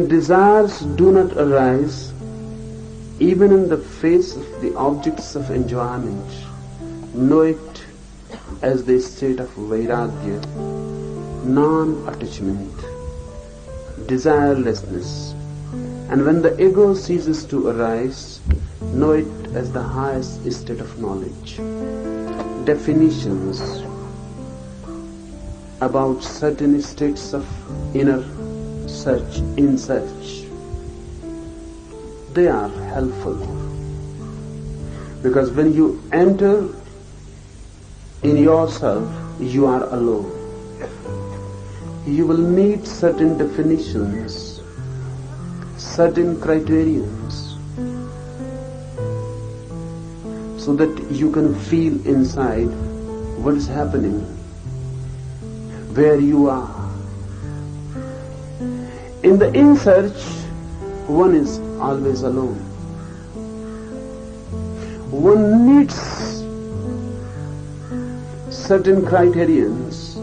Desires do not arise even in the face of the objects of enjoyment. Know it as the state of vairagya, non-attachment, desirelessness. And when the ego ceases to arise, know it as the highest state of knowledge. Definitions about certain states of inner search, they are helpful. Because when you enter in yourself, you are alone. You will need certain definitions, certain criterions, so that you can feel inside what is happening, where you are. In the in-search, one is always alone. One needs certain criterions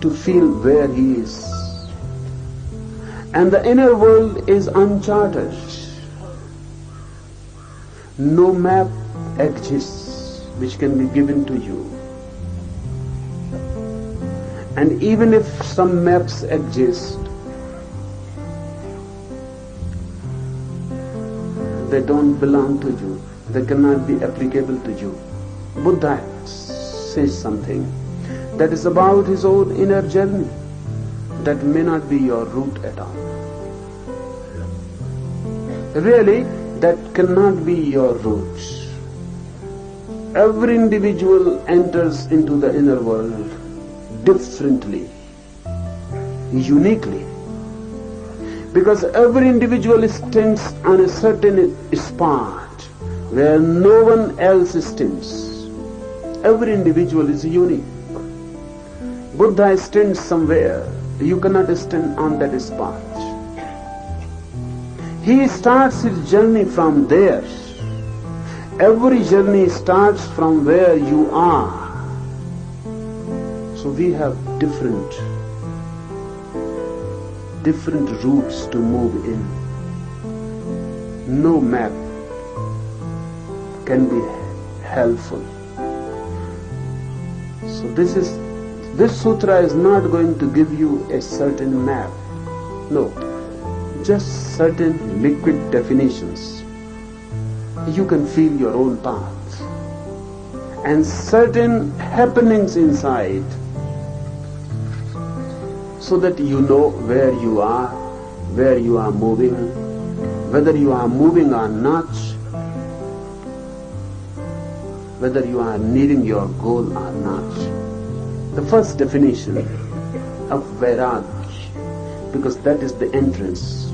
to feel where he is. And the inner world is uncharted. No map exists which can be given to you. And even if some maps exist, they don't belong to you. They cannot be applicable to you. Buddha says something that is about his own inner journey that may not be your route at all. Really, that cannot be your route. Every individual enters into the inner world differently, uniquely, because every individual stands on a certain spot where no one else stands. Every individual is unique. Buddha stands somewhere, you cannot stand on that spot. He starts his journey from there. Every journey starts from where you are. So we have different routes to move in. No map can be helpful. So this sutra is not going to give you a certain map. No, just certain liquid definitions. You can feel your own path. And certain happenings inside, so that you know where you are moving, whether you are moving or not, whether you are nearing your goal or not. The first definition of vairagya, because that is the entrance.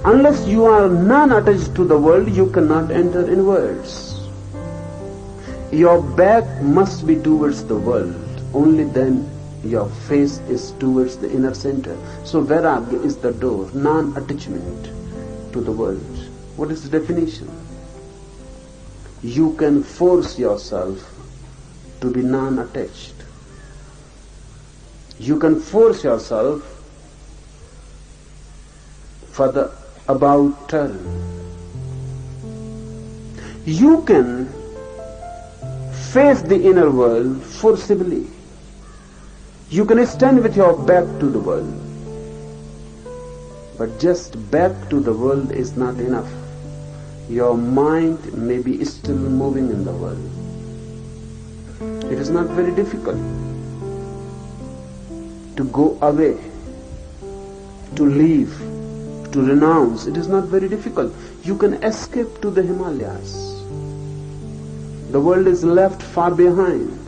Unless you are non-attached to the world, you cannot enter in worlds. Your back must be towards the world, only then your face is towards the inner center. So vairagya is the door, non-attachment to the world. What is the definition? You can force yourself to be non-attached. You can force yourself for the about turn. You can face the inner world forcibly. You can stand with your back to the world. But just back to the world is not enough. Your mind may be still moving in the world. It is not very difficult to go away, to leave, to renounce. It is not very difficult. You can escape to the Himalayas. The world is left far behind,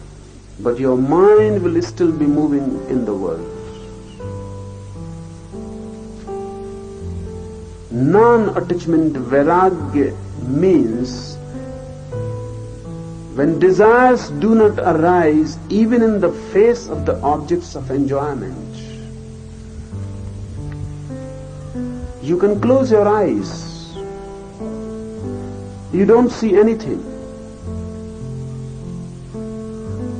but your mind will still be moving in the world. Non-attachment vairagya means when desires do not arise even in the face of the objects of enjoyment. You can close your eyes. You don't see anything.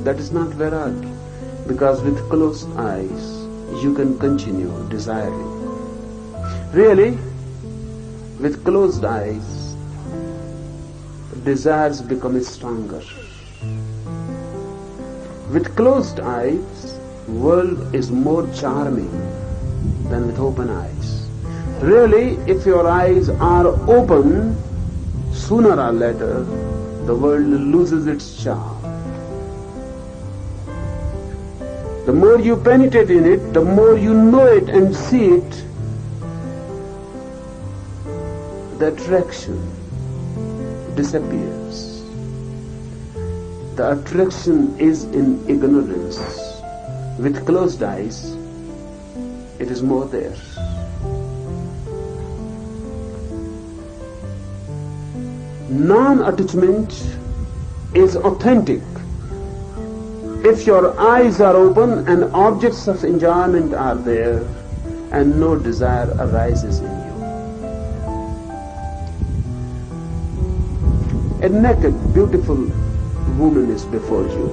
That is not vairagya, because with closed eyes you can continue desiring. Really, with closed eyes, desires become stronger. With closed eyes, world is more charming than with open eyes. Really, if your eyes are open, sooner or later, the world loses its charm. The more you penetrate in it, the more you know it and see it, the attraction disappears. The attraction is in ignorance. With closed eyes, it is more there. Non-attachment is authentic. If your eyes are open and objects of enjoyment are there and no desire arises in you. A naked, beautiful woman is before you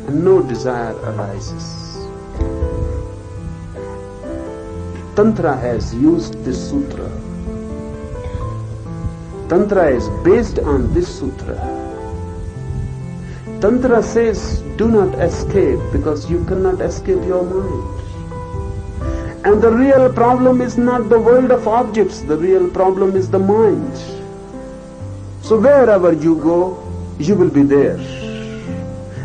and no desire arises. Tantra has used this sutra. Tantra is based on this sutra. Tantra says, do not escape because you cannot escape your mind. And the real problem is not the world of objects, the real problem is the mind. So wherever you go, you will be there.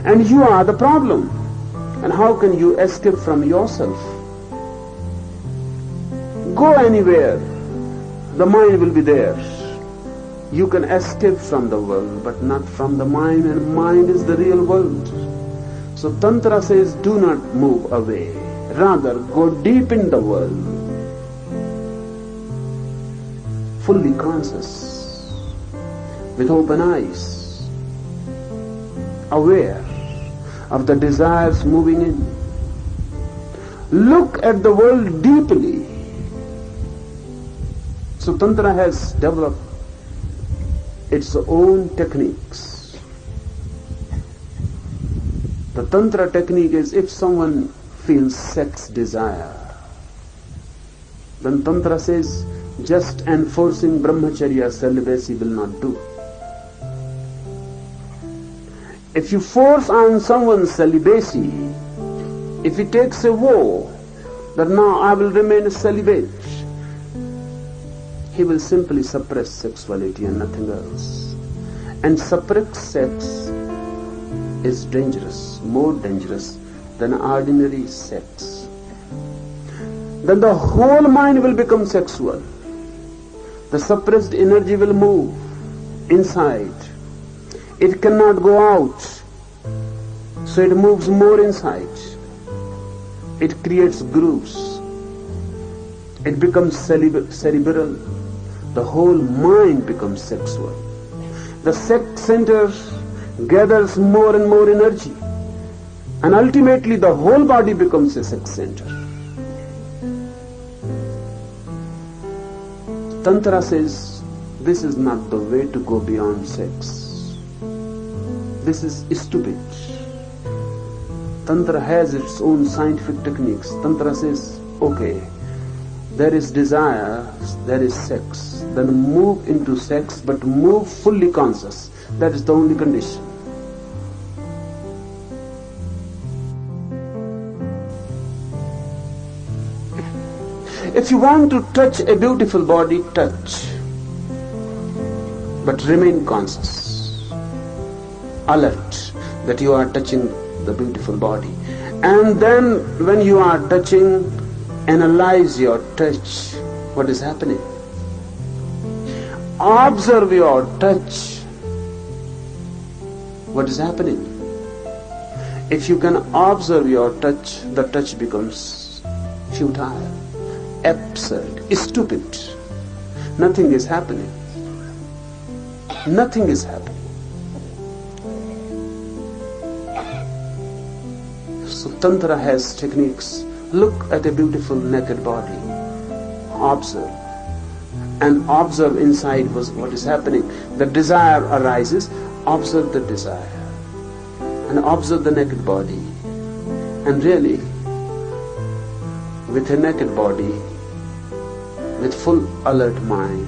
And you are the problem. And how can you escape from yourself? Go anywhere, the mind will be there. You can escape from the world, but not from the mind, and mind is the real world. So Tantra says, do not move away. Rather, go deep in the world, fully conscious, with open eyes, aware of the desires moving in. Look at the world deeply. So Tantra has developed its own techniques. The Tantra technique is, if someone feels sex desire, then Tantra says just enforcing brahmacharya, celibacy will not do. If you force on someone celibacy, if he takes a vow that now I will remain celibate, he will simply suppress sexuality and nothing else. And suppressed sex is dangerous, more dangerous than ordinary sex. Then the whole mind will become sexual. The suppressed energy will move inside. It cannot go out, so it moves more inside. It creates grooves. It becomes cerebral. The whole mind becomes sexual. The sex center gathers more and more energy, and ultimately the whole body becomes a sex center. Tantra says this is not the way to go beyond sex. This is stupid. Tantra has its own scientific techniques. Tantra says, okay, there is desire, there is sex, then move into sex, but move fully conscious. That is the only condition. If you want to touch a beautiful body, touch, but remain conscious, alert that you are touching the beautiful body. And then when you are touching, analyze your touch. What is happening? Observe your touch. What is happening? If you can observe your touch, the touch becomes futile, absurd, stupid. Nothing is happening. Nothing is happening. So Tantra has techniques. Look at a beautiful naked body. Observe. And observe inside what is happening. The desire arises. Observe the desire. And observe the naked body. And really, with a naked body, with full alert mind.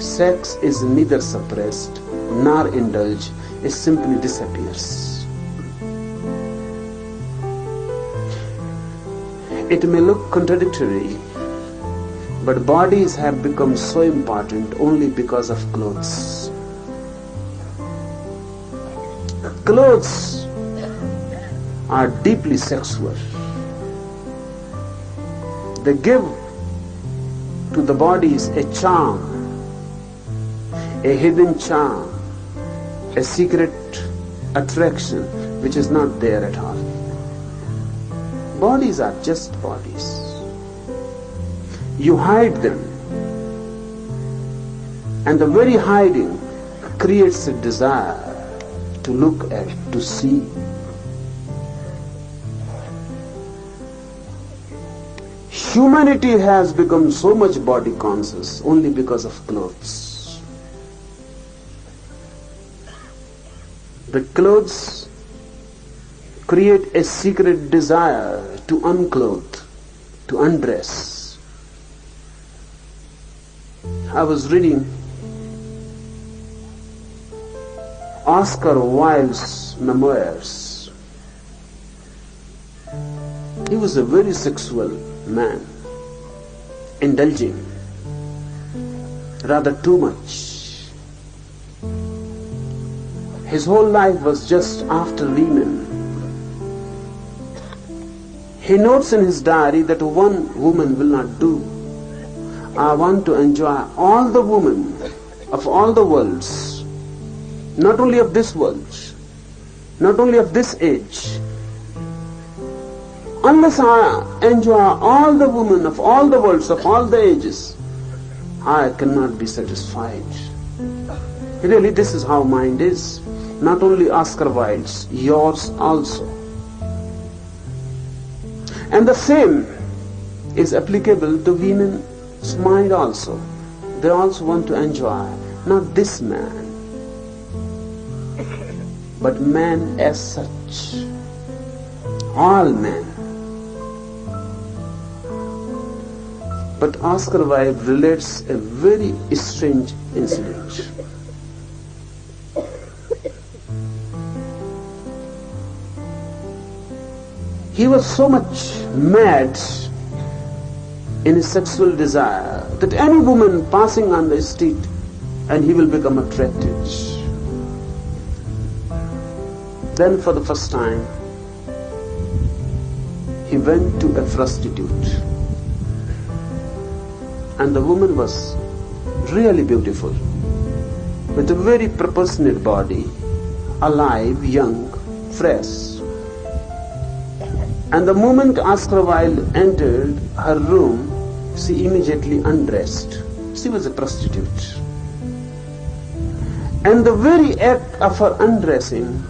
Sex is neither suppressed nor indulged, it simply disappears. It may look contradictory, but bodies have become so important only because of clothes. Clothes are deeply sexual. They give to the bodies a charm, a hidden charm, a secret attraction which is not there at all. Bodies are just bodies. You hide them, and the very hiding creates a desire to look at, to see. Humanity has become so much body conscious only because of clothes. The clothes create a secret desire to unclothe, to undress. I was reading Oscar Wilde's memoirs. He was a very sexual man, indulging rather too much. His whole life was just after women. He notes in his diary that one woman will not do. I want to enjoy all the women of all the worlds, not only of this world, not only of this age. Unless I enjoy all the women of all the worlds, of all the ages, I cannot be satisfied. Really, this is how mind is. Not only Oscar Wilde's, yours also. And the same is applicable to women's mind also. They also want to enjoy, not this man, but man as such. All men. But Oscar Wilde relates a very strange incident. He was so much mad in his sexual desire that any woman passing on the street and he will become attracted. Then for the first time, he went to a prostitute. And the woman was really beautiful, with a very proportionate body, alive, young, fresh. And the moment Oscar Wilde entered her room, she immediately undressed. She was a prostitute. And the very act of her undressing,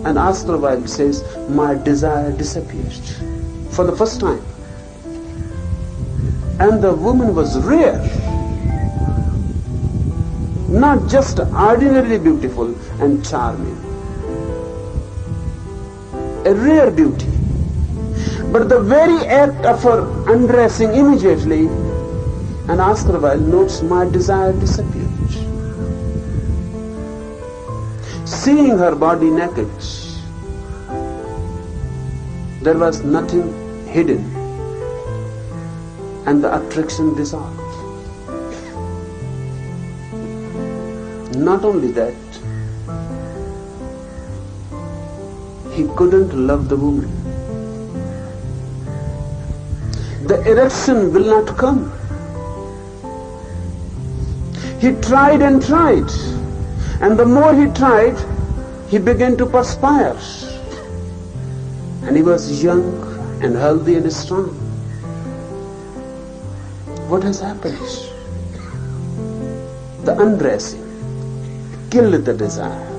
and Oscar Wilde says, my desire disappeared for the first time. And the woman was rare, not just ordinarily beautiful and charming, a rare beauty. But the very act of her undressing immediately, and Oscar Wilde notes, my desire disappeared. Seeing her body naked, there was nothing hidden, and the attraction dissolved. Not only that, he couldn't love the woman. The erection will not come. He tried and tried, and the more he tried, he began to perspire. And he was young and healthy and strong. What has happened? The undressing killed the desire.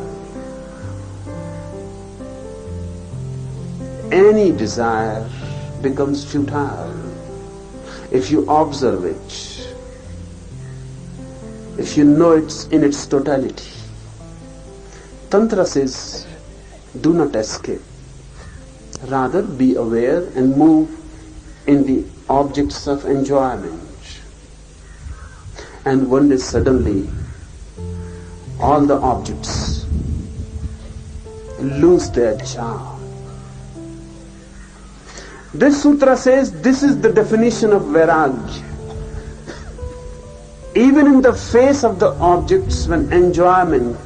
Any desire becomes futile if you observe it, if you know it in its totality. Tantra says, do not escape. Rather be aware and move in the objects of enjoyment. And one day suddenly all the objects lose their charm. This sutra says this is the definition of vairagya. Even in the face of the objects, when enjoyment,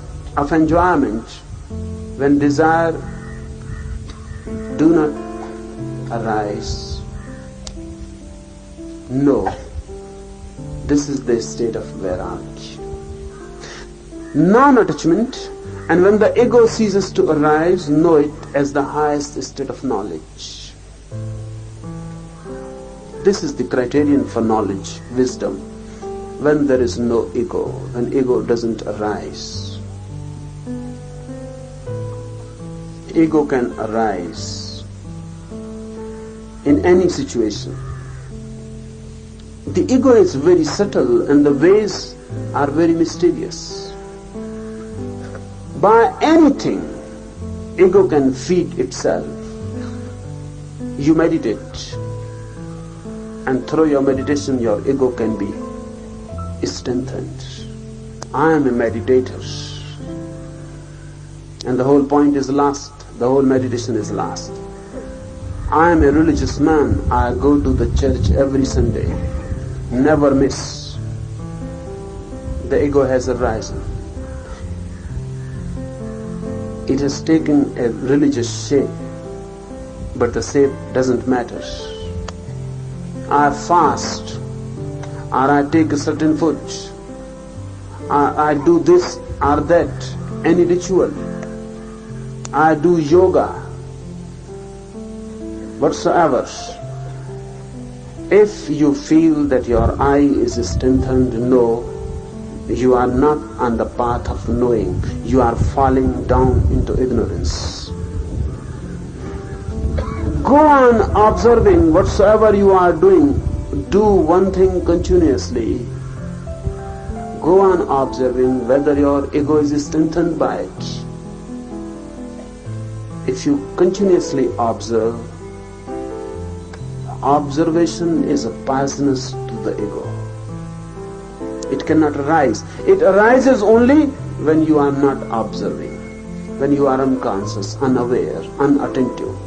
when desire do not arise, no, this is the state of vairagya. Non-attachment, and when the ego ceases to arise, know it as the highest state of knowledge. This is the criterion for knowledge, wisdom. When there is no ego, when ego doesn't arise. Ego can arise in any situation. The ego is very subtle and the ways are very mysterious. By anything, ego can feed itself. You meditate, and through your meditation, your ego can be strengthened. I am a meditator. And the whole point is lost. The whole meditation is lost. I am a religious man. I go to the church every Sunday. Never miss. The ego has arisen. It has taken a religious shape, but the shape doesn't matter. I fast, or I take a certain food, I do this or that, any ritual, I do yoga, whatsoever. If you feel that your I is strengthened, no, you are not on the path of knowing. You are falling down into ignorance. Go on observing whatsoever you are doing. Do one thing continuously. Go on observing whether your ego is strengthened by it. If you continuously observe, observation is poisonous to the ego. It cannot arise. It arises only when you are not observing, when you are unconscious, unaware, unattentive.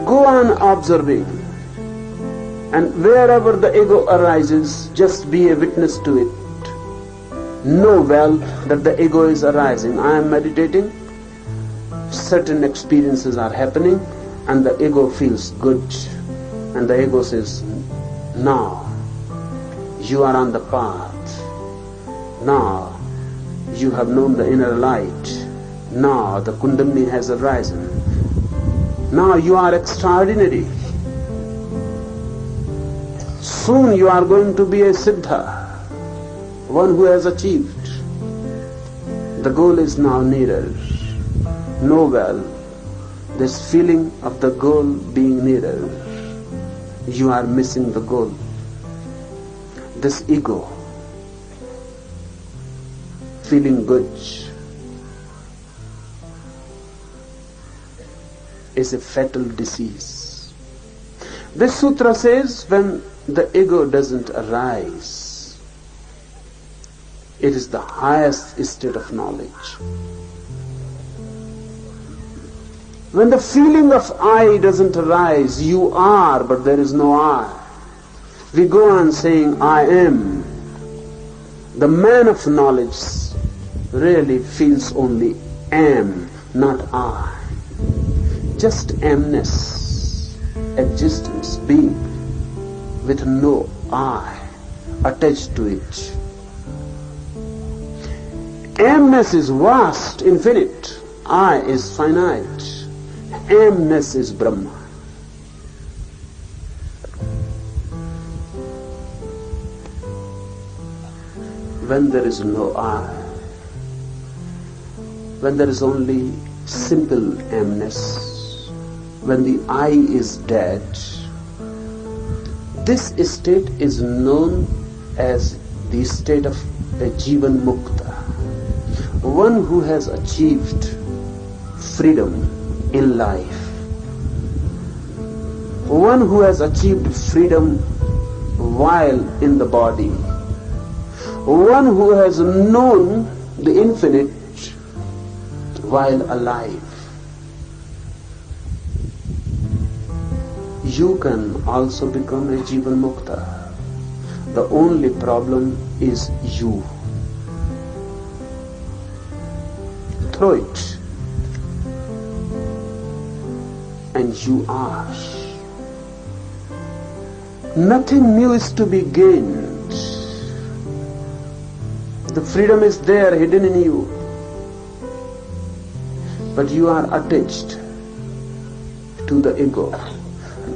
Go on observing, and wherever the ego arises, just be a witness to it. Know well that the ego is arising. I am meditating, certain experiences are happening, and the ego feels good. And the ego says, now you are on the path. Now you have known the inner light. Now the Kundalini has arisen. Now you are extraordinary. Soon you are going to be a Siddha, one who has achieved. The goal is now nearer. Know well, this feeling of the goal being nearer, you are missing the goal. This ego, feeling good, is a fatal disease. This sutra says when the ego doesn't arise, it is the highest state of knowledge. When the feeling of I doesn't arise, you are, but there is no I. We go on saying, I am. The man of knowledge really feels only am, not I. Just amness, existence, being, with no I attached to it. Amness is vast, infinite. I is finite. Amness is Brahma. When there is no I, when there is only simple amness, when the I is dead, this state is known as the state of a Jivan Mukta, one who has achieved freedom in life, one who has achieved freedom while in the body, one who has known the infinite while alive. You can also become a Jivan Mukta. The only problem is you. Throw it. And you are. Nothing new is to be gained. The freedom is there, hidden in you. But you are attached to the ego.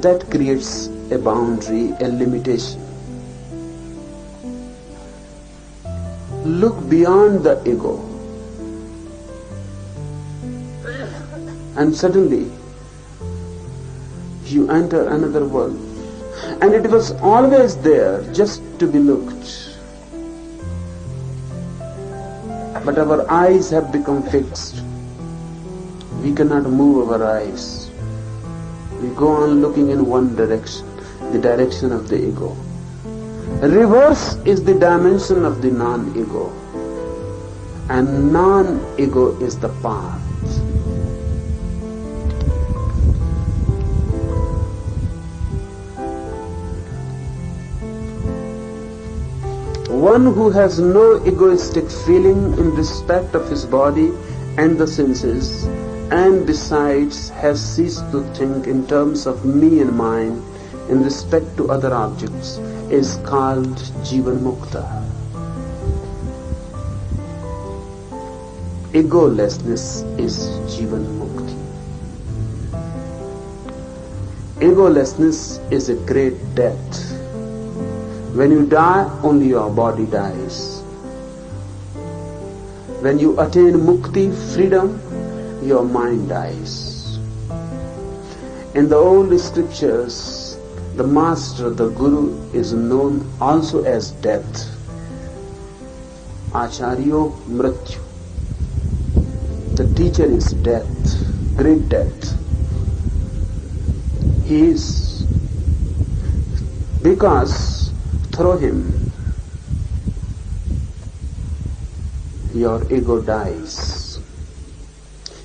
That creates a boundary, a limitation. Look beyond the ego. And suddenly, you enter another world. And it was always there, just to be looked. But our eyes have become fixed. We cannot move our eyes. We go on looking in one direction, the direction of the ego. Reverse is the dimension of the non-ego. And non-ego is the path. One who has no egoistic feeling in respect of his body and the senses, and besides has ceased to think in terms of me and mine in respect to other objects, is called Jivan Mukta. Egolessness is Jivan Mukti. Egolessness is a great death. When you die, only your body dies. When you attain mukti, freedom, your mind dies. In the old scriptures, the master, the guru, is known also as death. Acharyo Mrityu. The teacher is death, great death. He is, because through him, your ego dies.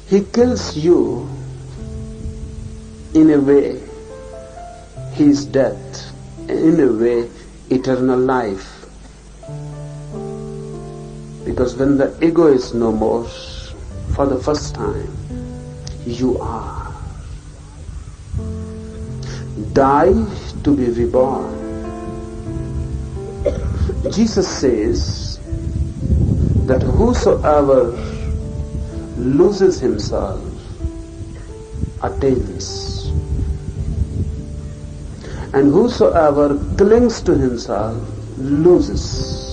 He kills you in a way, he is death, in a way, eternal life. Because when the ego is no more, for the first time, you are. Die to be reborn. Jesus says that whosoever loses himself attains, and whosoever clings to himself loses.